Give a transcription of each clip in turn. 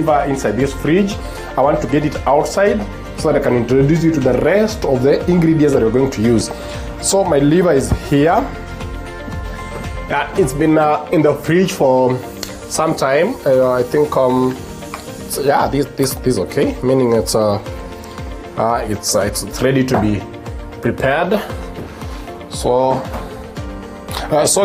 inside this fridge. I want to get it outside so that I can introduce you to the rest of the ingredients that we're going to use. So my liver is here. It's been in the fridge for some time. I think so yeah, this is okay, meaning it's ready to be prepared. So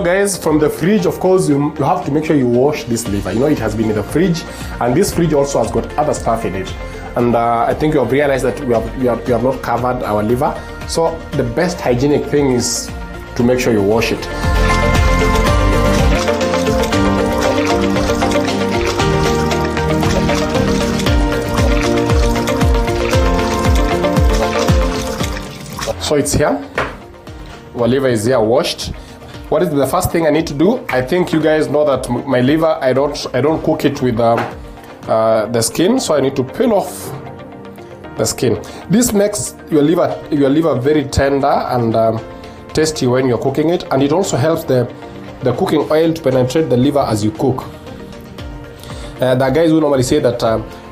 guys, from the fridge, of course, you have to make sure you wash this liver. You know, it has been in the fridge, and this fridge also has got other stuff in it. And I think you have realized that we have not covered our liver. So the best hygienic thing is to make sure you wash it. So it's here. Our liver is here washed. What is the first thing I need to do? I think you guys know that my liver, I don't cook it with the skin, so I need to peel off the skin. This makes your liver very tender and tasty when you're cooking it, and it also helps the cooking oil to penetrate the liver as you cook. The guys who normally say that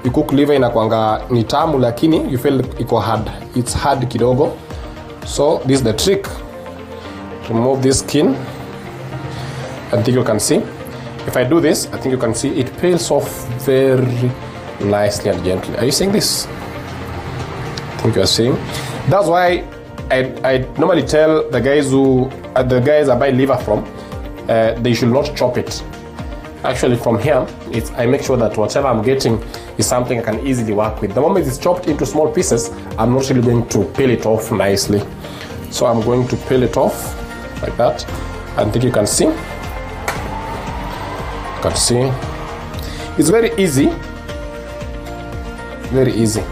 you cook liver inakwanga ni tamu, lakini you feel iko hard. It's hard kidogo. So this is the trick. Remove this skin. I think you can see. If I do this, I think you can see it peels off very nicely and gently. Are you seeing this? I think you are seeing. That's why I normally tell the guys I buy liver from, they should not chop it. Actually, from here, I make sure that whatever I'm getting is something I can easily work with. The moment it's chopped into small pieces, I'm not really going to peel it off nicely. So I'm going to peel it off like that. I think you can see. You can see. It's very easy. Very easy.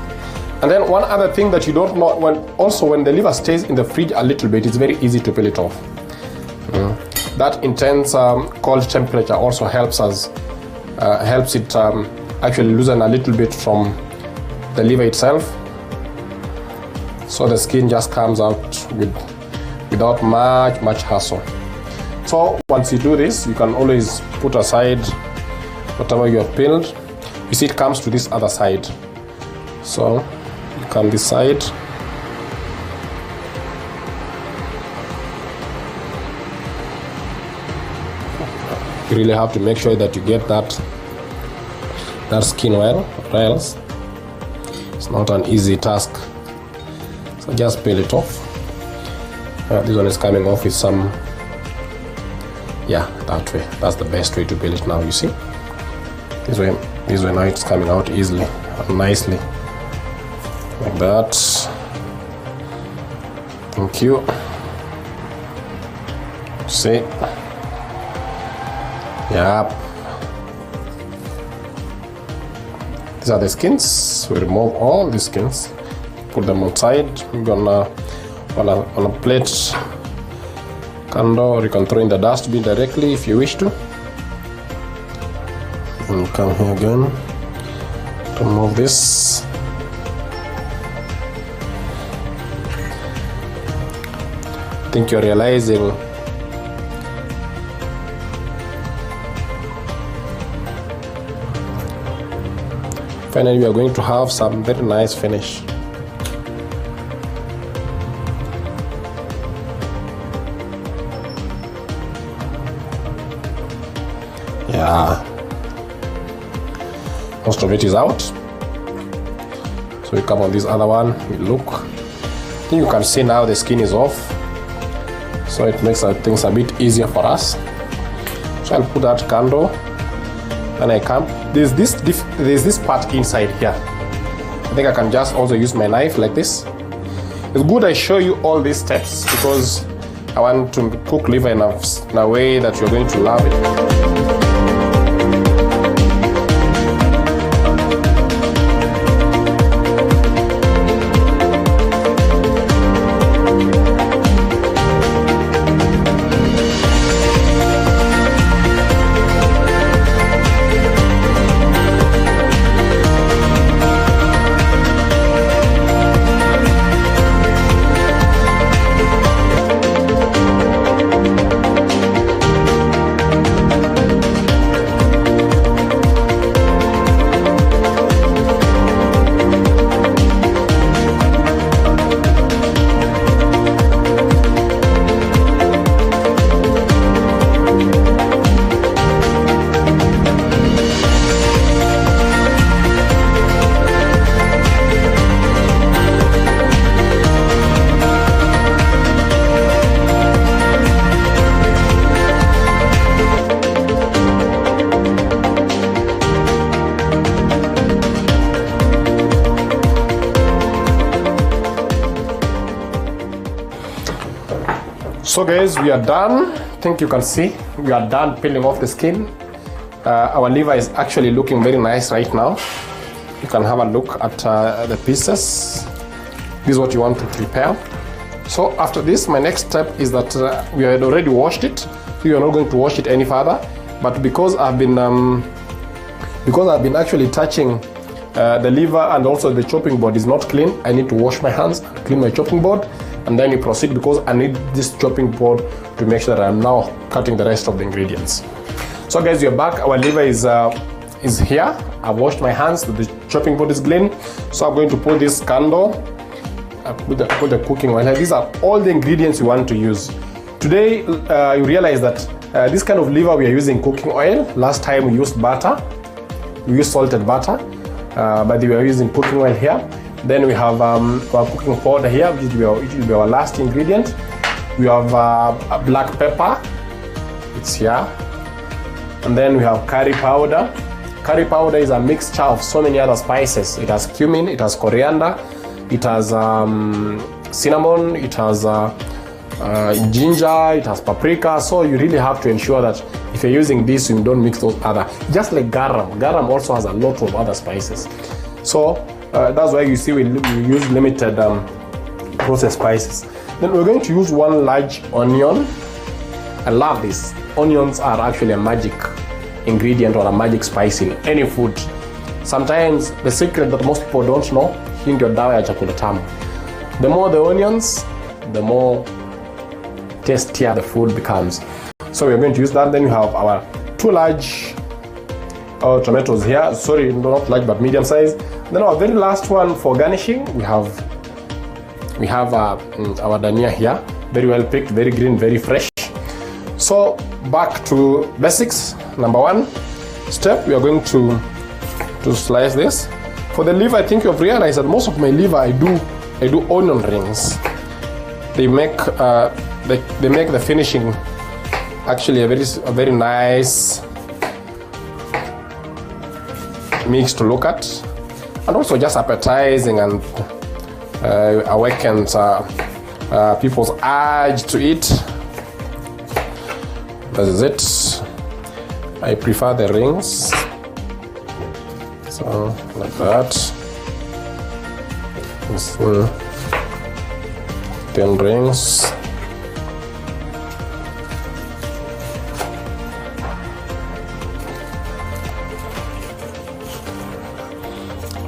And then one other thing that you don't know, when the liver stays in the fridge a little bit, it's very easy to peel it off. That intense cold temperature also helps it actually loosen a little bit from the liver itself, so the skin just comes out without much hassle. So once you do this, you can always put aside whatever you have peeled. You see, it comes to this other side, so you can decide. You really have to make sure that you get that skin well, or else it's not an easy task. So just peel it off. This one is coming off with some, yeah, that way. That's the best way to peel it now, you see. This way now it's coming out easily and nicely. Like that. Thank you. See. Yep. These are the skins. We remove all the skins, put them outside. We're gonna on a plate kando, or you can throw in the dustbin directly if you wish to. And come here again. Remove this. I think you're realizing finally we are going to have some very nice finish. Yeah, most of it is out. So we come on this other one, we look. I think you can see now the skin is off, so it makes things a bit easier for us. So I'll put that kando. Then I come. There's this part inside here. I think I can just also use my knife like this. It's good I show you all these steps because I want to cook liver in a way that you're going to love it. So guys, we are done. I think you can see we are done peeling off the skin. Our liver is actually looking very nice right now. You can have a look at the pieces. This is what you want to prepare. So after this, my next step is that we had already washed it. So you are not going to wash it any further. But because I've been actually touching the liver and also the chopping board is not clean, I need to wash my hands and clean my chopping board, and then you proceed because I need this chopping board to make sure that I'm now cutting the rest of the ingredients. So guys, we're back. Our liver is here. I've washed my hands. The chopping board is clean. So I'm going to put this candle. Put the cooking oil. These are all the ingredients you want to use. Today, you realize that this kind of liver we are using cooking oil. Last time we used butter. We used salted butter, but we are using cooking oil here. Then we have our cooking powder here, which will be our last ingredient. We have a black pepper. It's here. And then we have curry powder. Curry powder is a mixture of so many other spices. It has cumin, it has coriander, it has cinnamon, it has ginger, it has paprika. So you really have to ensure that if you're using this, you don't mix those other. Just like garam. Garam also has a lot of other spices. So that's why you see we use limited processed spices. Then we're going to use one large onion. I love this. Onions are actually a magic ingredient or a magic spice in any food. Sometimes the secret that most people don't know, hii ndio dawa ya chakula tamu. The more the onions, the more tastier the food becomes. So we're going to use that. Then we have our 2 large tomatoes here. Sorry, not large but medium size. Then our very last one for garnishing, we have our dania here. Very well picked, very green, very fresh. So back to basics. Number 1 step, we are going to slice this. For the liver, I think you've realized that most of my liver I do onion rings. They make the finishing actually a very nice mix to look at, and also just appetizing and awakens people's urge to eat. That is it. I prefer the rings, so like that. 10 rings.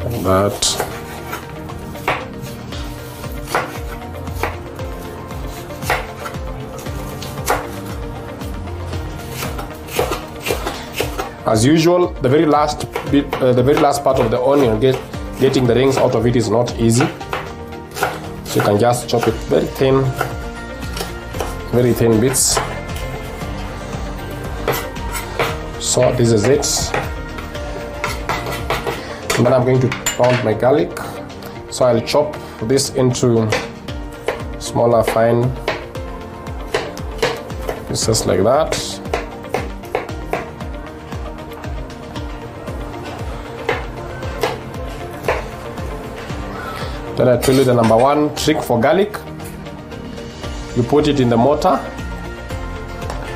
And that. As usual, the very last part of the onion, getting the rings out of it is not easy. So you can just chop it very thin bits. So this is it. And then I'm going to pound my garlic. So I'll chop this into smaller, fine pieces like that. Then I tell you the number 1 trick for garlic. You put it in the mortar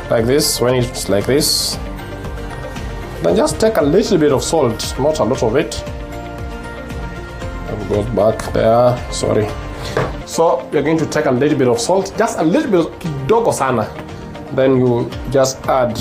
like this. When it's like this, then just take a little bit of salt, not a lot of it. It goes back there, sorry. So we're going to take a little bit of salt, just a little bit, kidogo sana. Then you just add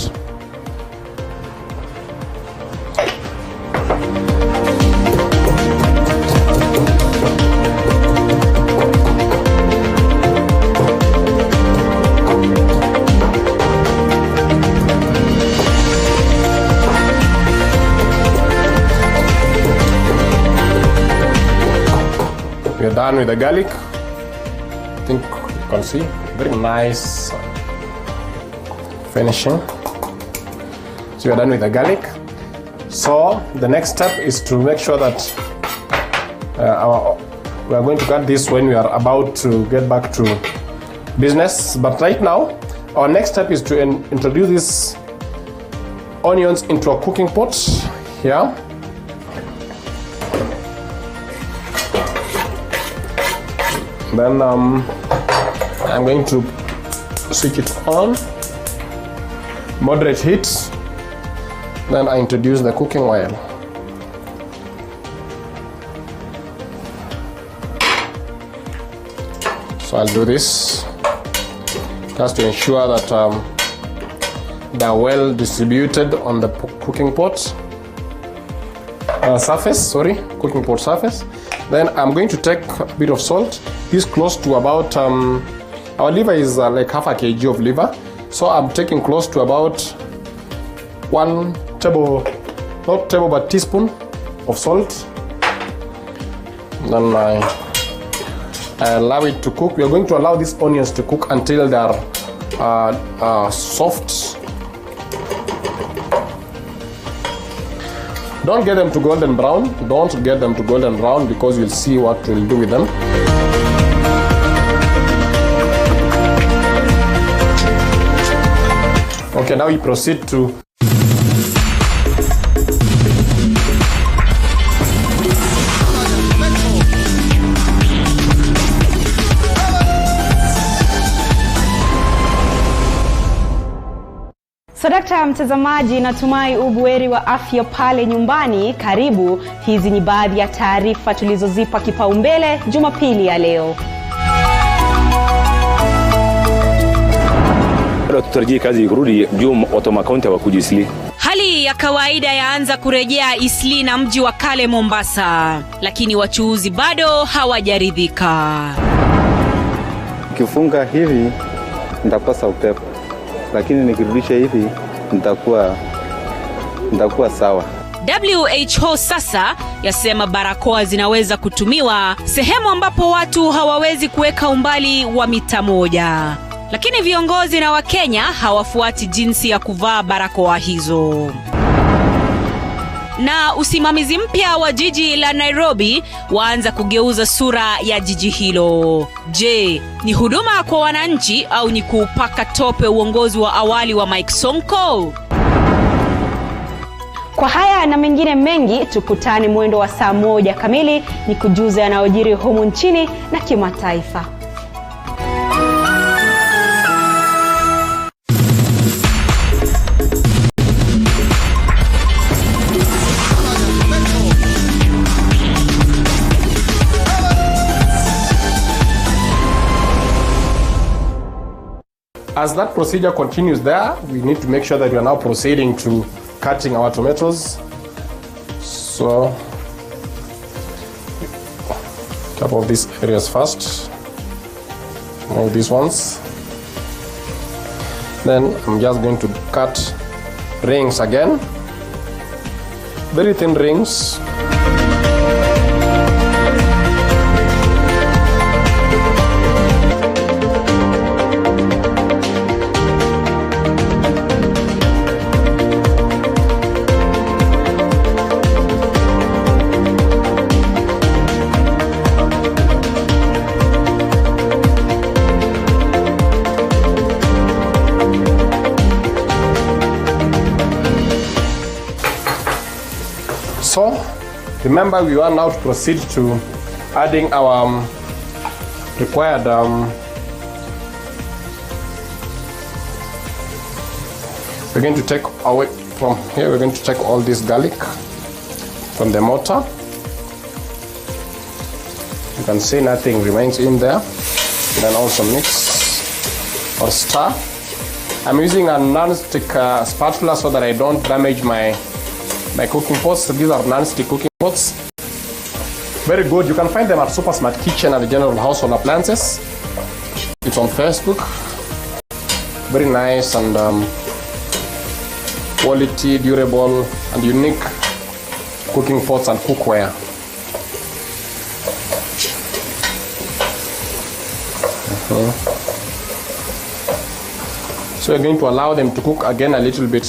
we're done with the garlic. I think you can see very nice finishing. So we're done with the garlic. So the next step is to make sure that we are going to cut this when we are about to get back to business. But right now, our next step is to introduce these onions into a cooking pot here. Then I'm going to switch it on, moderate heat, then I introduce the cooking oil. So I'll do this just to ensure that they're well distributed on the cooking pot cooking pot surface. Then I'm going to take a bit of salt. This close to about our liver is like half a kg of liver, so I'm taking close to about 1 teaspoon of salt. Then I allow it to cook. We are going to allow these onions to cook until they are soft. Don't get them to golden brown. Don't get them to golden brown, because you'll see what we'll do with them. Okay, now we proceed to Sadakta mtazamaji, natumai ubuheri wa afya pale nyumbani. Karibu, hizi ni baadhi ya taarifa tulizozipa kipaumbele Jumapili ya leo. Tutarajia kazi kurudi juu Otoma County wa kujisili. Hali ya kawaida yaanza kurejea Eastleigh na mji wa kale Mombasa, lakini wachuuzi bado hawajaridhika. Kifunga hivi nitakosa upepo, lakini nikirudisha hivi nitakuwa sawa. WHO sasa yasema barakoa zinaweza kutumiwa sehemu ambapo watu hawawezi kuweka umbali wa mita 1. Lakini viongozi na Wakenya hawafuati jinsi ya kuvaa barakoa hizo. Na usimamizi mpya wa jiji la Nairobi waanza kugeuza sura ya jiji hilo. Je, ni huduma kwa wananchi au ni kupaka tope uongozi wa awali wa Mike Sonko? Kwa haya na mengine mengi, tukutane mwendo wa saa 1 kamili ni kujuza yanayojiri humu nchini na kimataifa. As that procedure continues there, we need to make sure that we are now proceeding to cutting our tomatoes. So, a couple of these areas first. Now these ones. Then I'm just going to cut rings again. Very thin rings. So, remember, we are now to proceed to adding our required we're going to take away from here, we're going to take all this garlic from the mortar. You can see nothing remains in there. And then also mix or stir. I'm using a non-stick spatula so that I don't damage my cooking pots. These are non-stick cooking pots. Very good. You can find them at Super Smart Kitchen and the General Household Appliances. It's on Facebook. Very nice and quality, durable, and unique cooking pots and cookware. So we're going to allow them to cook again a little bit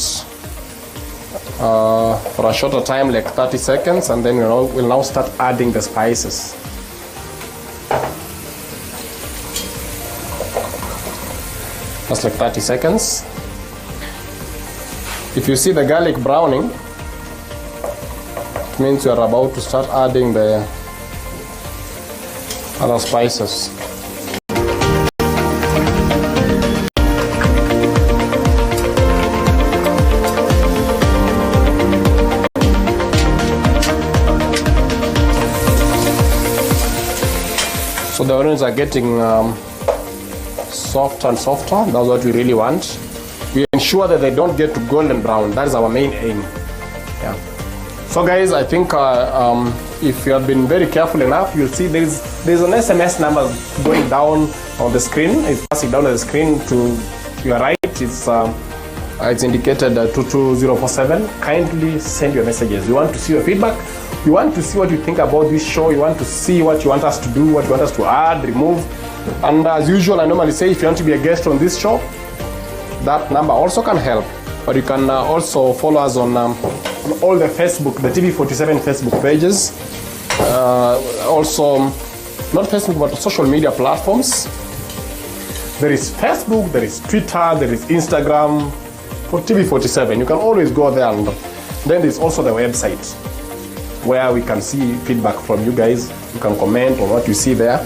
for a shorter time, like 30 seconds, and then we'll now start adding the spices. Just like 30 seconds. If you see the garlic browning, it means you are about to start adding the other spices. the onions are getting softer and softer. That's what we really want. We ensure that they don't get to golden brown. That is our main aim. Yeah. So guys, I think if you have been very careful enough, you'll see there's an SMS number going down on the screen. It's passing down on the screen to your right. It's indicated 22047. Kindly send your messages. We want to see your feedback. We want to see what you think about this show. You want to see what you want us to do, what you want us to add, remove. And as usual, I normally say if you want to be a guest on this show, that number also can help. But you can also follow us on all the Facebook, the TV47 Facebook pages. Also, not Facebook, but social media platforms. There is Facebook, there is Twitter, there is Instagram for TV47. You can always go there. And then there's also the website where we can see feedback from you guys. You can comment on what you see there.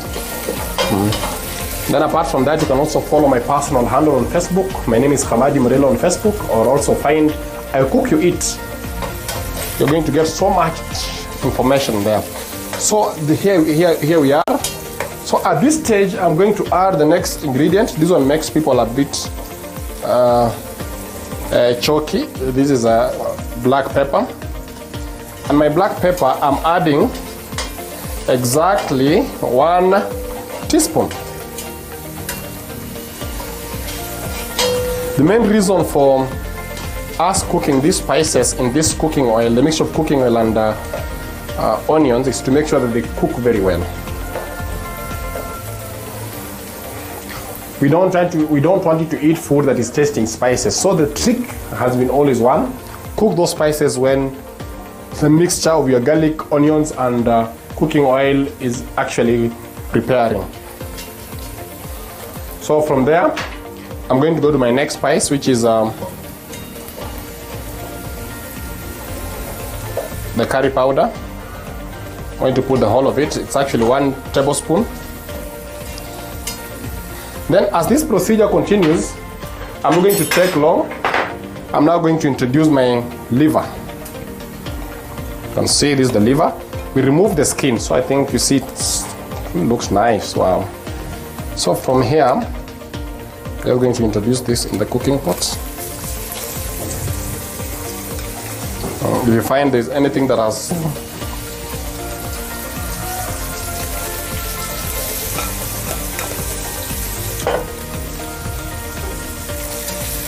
Then apart from that, you can also follow my personal handle on Facebook. My name is Hamadi Murelo on Facebook, or also find I Cook You Eat. You're going to get so much information there. So here we are. So at this stage, I'm going to add the next ingredient. This one makes people a bit choky. This is a black pepper. And my black pepper, I'm adding exactly 1 teaspoon. The main reason for us cooking these spices in this cooking oil, the mixture of cooking oil and onions, is to make sure that they cook very well. We don't want you to eat food that is tasting spices. So the trick has been always one: cook those spices when the mixture of your garlic, onions, and cooking oil is actually preparing. So from there, I'm going to go to my next spice, which is the curry powder. I'm going to put the whole of it. It's actually 1 tablespoon. Then as this procedure continues, I'm going to take long. I'm now going to introduce my liver. You can see this is the liver. We remove the skin, so I think you see it looks nice. Wow. So from here, we're going to introduce this in the cooking pot. If you find there's anything that has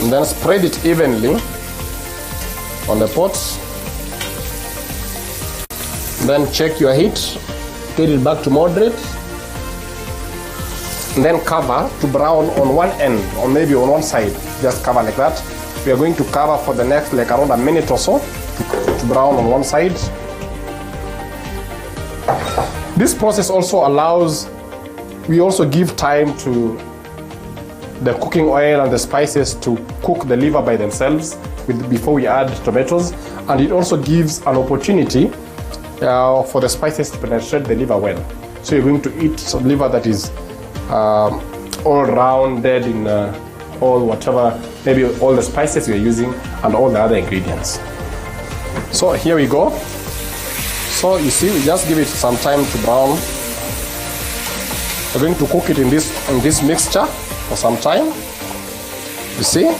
and then spread it evenly on the pot. Then check your heat, get it back to moderate. And then cover to brown on one end, or maybe on one side. Just cover like that. We are going to cover for the next like around a minute or so to brown on one side. This process also allows, we also give time to the cooking oil and the spices to cook the liver by themselves before we add tomatoes, and it also gives an opportunity for the spices to penetrate the liver well. So you're going to eat some liver that is all rounded in all whatever, maybe all the spices you're using and all the other ingredients. So here we go. So you see, we just give it some time to brown. We're going to cook it in this mixture for some time. You see?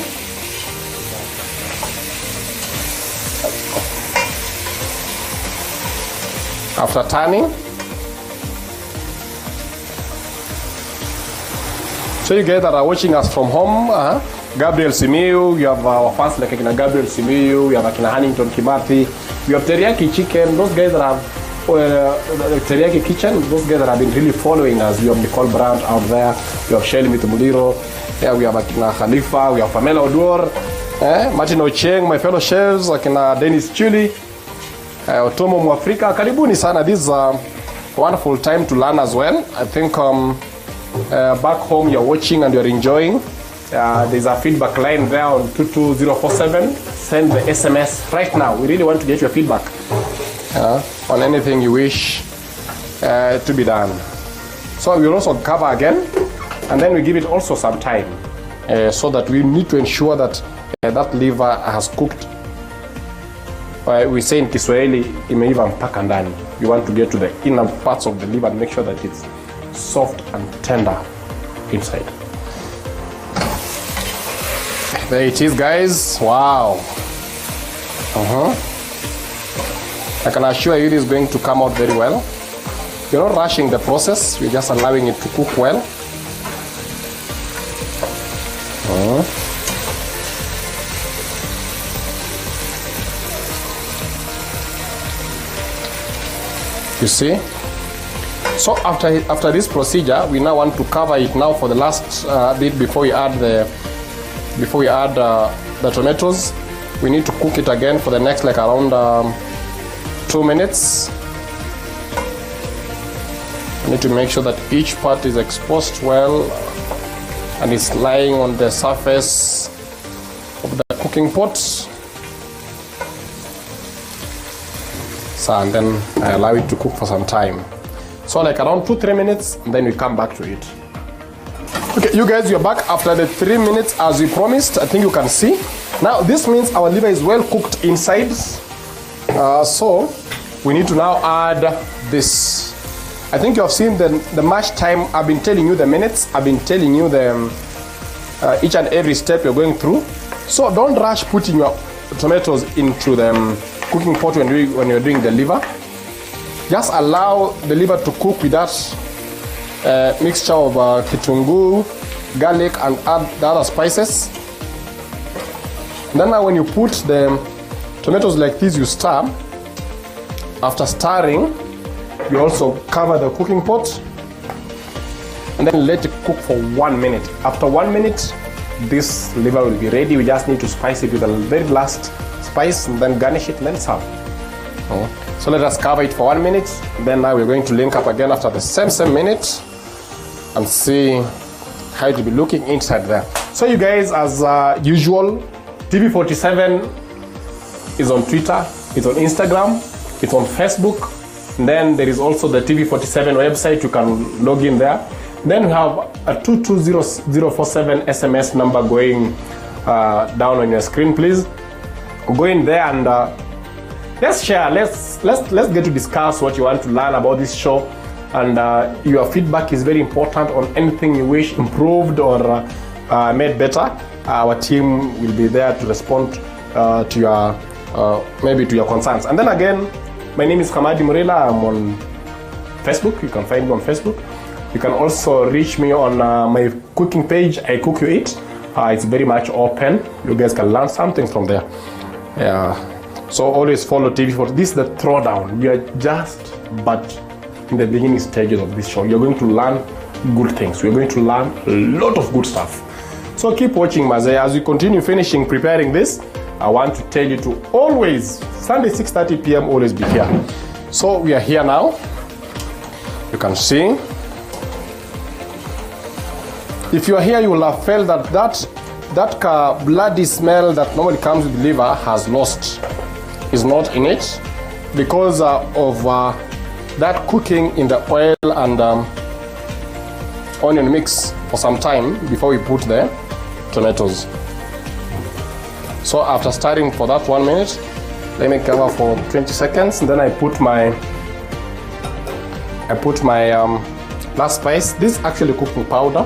After turning, so you guys that are watching us from home, Gabriel Simiyu, you have our fans like Gabriel Simiyu, you have Huntington Kimathi, you have Teriyaki Chicken, those guys that have Teriyaki Kitchen, those guys that have been really following us. You have Nicole Brandt out there, you have Shelly Mitumuliro, yeah, we have Khalifa, we have Pamela Oduor, Martin Ocheng, my fellow chefs, Dennis Chuli, Otomo Mwafrika. Karibuni sana. This is a wonderful time to learn as well. I think back home you're watching and you're enjoying. There's a feedback line there on 22047. Send the SMS right now. We really want to get your feedback on anything you wish to be done. So we'll also cover again, and then we give it also some time so that we need to ensure that that liver has cooked. We say in Kiswahili, imeiva mpaka ndani. You want to get to the inner parts of the liver and make sure that it's soft and tender inside. There it is, guys. Wow. I can assure you this is going to come out very well. You're not rushing the process, you're just allowing it to cook well. You see? So after this procedure, we now want to cover it now for the last bit before we add the tomatoes. We need to cook it again for the next like around 2 minutes. I need to make sure that each part is exposed well and is lying on the surface of the cooking pot. So, and then I allow it to cook for some time. So like around 2-3 minutes, and then we come back to it. Okay, you guys, you're back after the 3 minutes as we promised. I think you can see. Now this means our liver is well cooked inside. So we need to now add this. I think you have seen the mash time. I've been telling you the minutes. I've been telling you the each and every step you're going through. So don't rush putting your tomatoes into the cooking pot when you're doing the liver. Just allow the liver to cook with that mixture of kitungu, garlic, and add the other spices. And then now when you put the tomatoes like this, you stir. After stirring, you also cover the cooking pot and then let it cook for 1 minute. After 1 minute, this liver will be ready. We just need to spice it with the very last spice and then garnish it and then serve. So let us cover it for 1 minute. Then now we're going to link up again after the same minute and see how it will be looking inside there. So you guys, as usual, TV47 is on Twitter, it's on Instagram, it's on Facebook. And then there is also the TV47 website. You can log in there. Then we have a 220047 SMS number going down on your screen. Please go in there and let's share. Let's get to discuss what you want to learn about this show. And your feedback is very important on anything you wish improved or made better. Our team will be there to respond to your maybe to your concerns. And then again, my name is Kamadi Murila. I'm on Facebook. You can find me on Facebook. You can also reach me on my cooking page, I Cook You Eat. It's very much open. You guys can learn something from there. Yeah. So always follow TV4. This is the throwdown. We are just but in the beginning stages of this show. You're going to learn good things. We're going to learn a lot of good stuff. So keep watching, Mazay. As we continue preparing this, I want to tell you to always, Sunday 6:30 p.m. always be here. So we are here now. You can see. If you are here, you will have felt that bloody smell that normally comes with liver has lost. Is not in it because of that cooking in the oil and onion mix for some time before we put the tomatoes. So after stirring for that 1 minute, let me cover for 20 seconds, and then I put my last spice. This is actually cooking powder.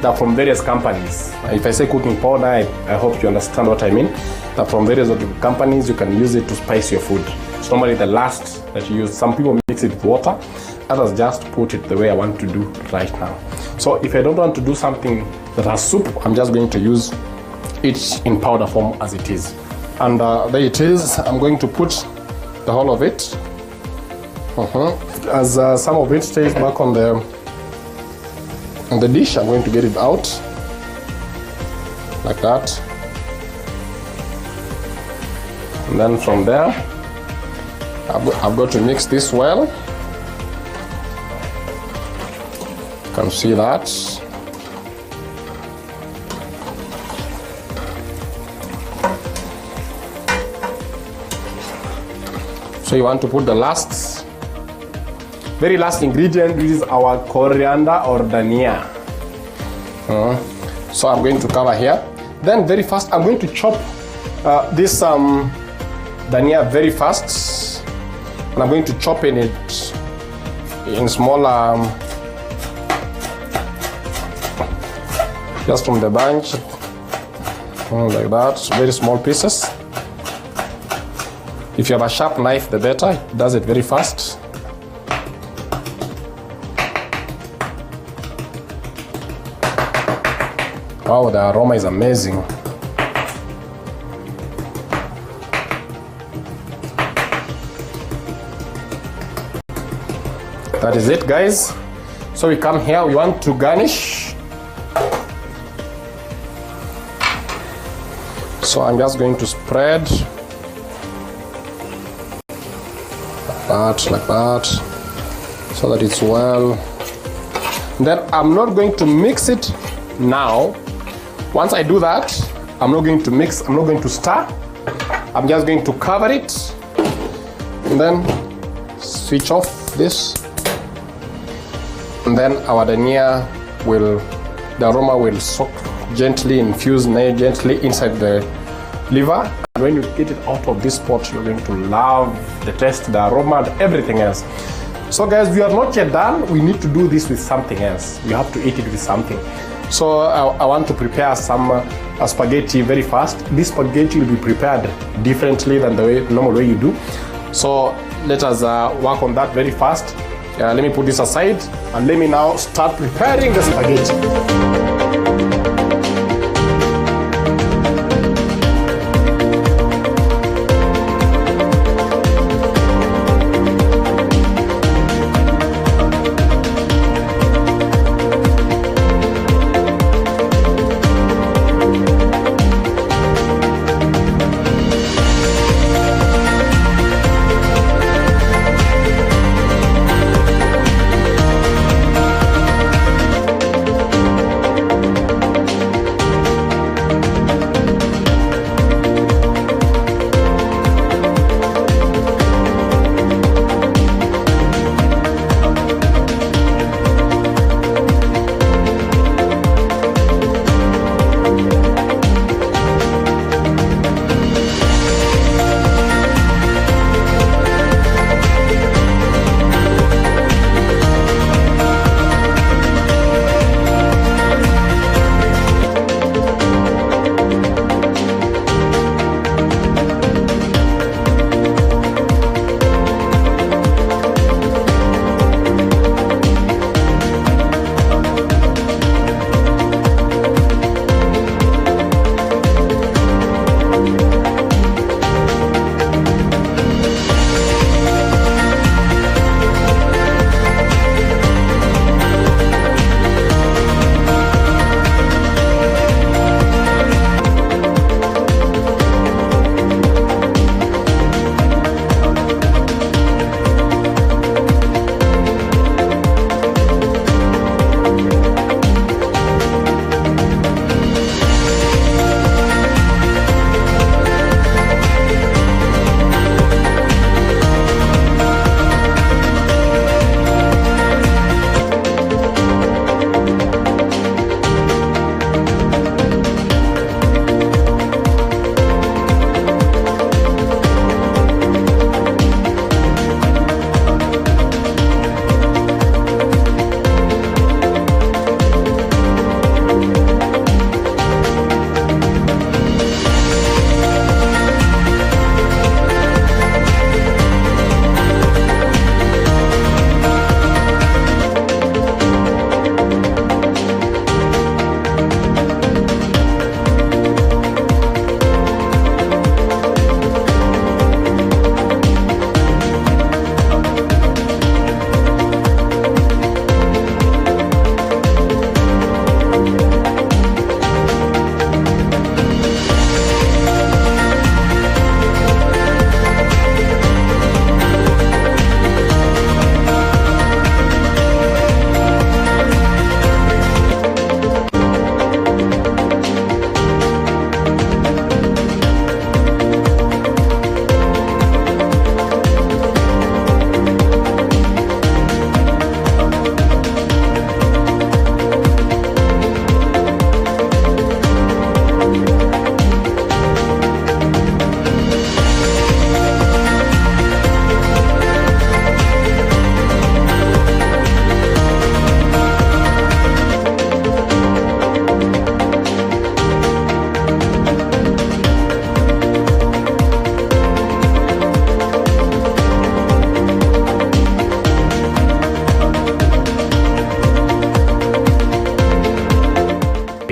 They're from various companies. If I say cooking powder, I hope you understand what I mean. They're from various companies. You can use it to spice your food. It's normally the last that you use. Some people mix it with water. Others just put it the way I want to do right now. So if I don't want to do something that has soup, I'm just going to use it in powder form as it is. And there it is. I'm going to put the whole of it. As some of it stays back on the dish, I'm going to get it out like that. And then from there, I've got to mix this well. You can see that. So you want to put the very last ingredient. This is our coriander or dhania. So I'm going to cover here. Then very fast, I'm going to chop this dhania very fast, and I'm going to chop it in smaller just from the bunch, like that, very small pieces. If you have a sharp knife, the better. It does it very fast. Wow, the aroma is amazing. That is it, guys. So we come here, we want to garnish. So I'm just going to spread like that, so that it's well. Then I'm not going to mix it now. Once I do that, I'm not going to mix, I'm not going to stir. I'm just going to cover it and then switch off this. And then our dania the aroma will soak gently, infuse gently inside the liver. And when you get it out of this pot, you're going to love the taste, the aroma, and everything else. So guys, we are not yet done. We need to do this with something else. You have to eat it with something. So I want to prepare some spaghetti very fast. This spaghetti will be prepared differently than the normal way you do. So let us work on that very fast. Let me put this aside and let me now start preparing the spaghetti.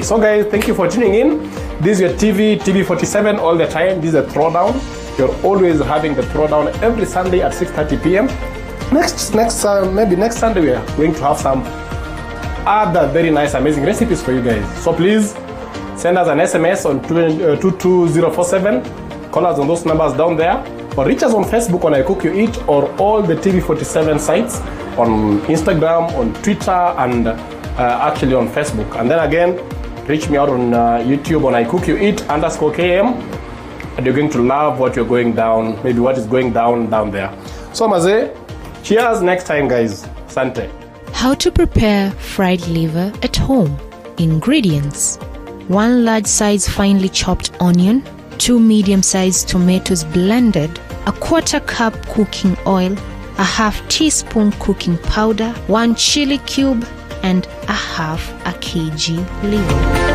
So guys, thank you for tuning in. This is your TV47 all the time. This is a throwdown. You're always having the throwdown every Sunday at 6:30 p.m. Maybe next Sunday we are going to have some other very nice, amazing recipes for you guys. So please send us an SMS on 22047. Call us on those numbers down there, or reach us on Facebook on I Cook You Eat, or all the TV47 sites on Instagram, on Twitter, and actually on Facebook. And then again, reach me out on YouTube on I Cook You Eat _KM, and you're going to love what you're going down, maybe what is going down there. So Maze, cheers next time guys. Sante. How to prepare fried liver at home. Ingredients: 1 large size finely chopped onion, 2 medium-sized tomatoes blended, 1/4 cup cooking oil, 1/2 teaspoon cooking powder, 1 chili cube, and 1/2 kg liver.